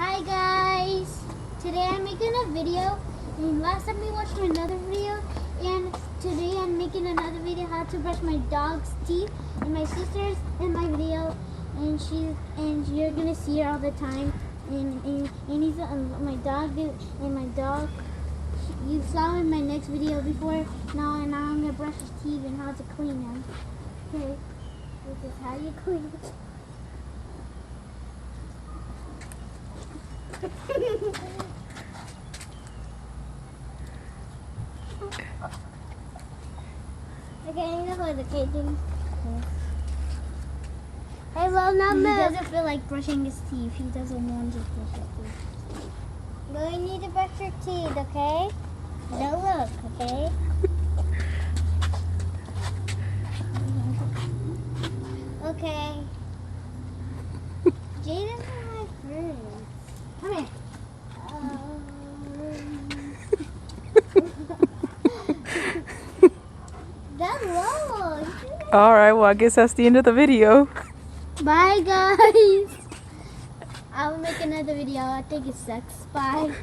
Hi guys! Today I'm making a video, and last time we watched another video, and today I'm making another video how to brush my dog's teeth. And my sister's in my video, and you're gonna see her all the time. And he's my dog you saw in my next video before. Now I'm gonna brush his teeth and how to clean them. Okay, this is how you clean it. Okay, I'm gonna hold the cage. Hey, well, now he doesn't feel like brushing his teeth. He doesn't want to brush his teeth. No, you need to brush your teeth, okay? Don't look, okay? Okay. Jay doesn't like birds. Come here. That's low. Alright, well I guess that's the end of the video. Bye guys. I'll make another video. I think it sucks. Bye.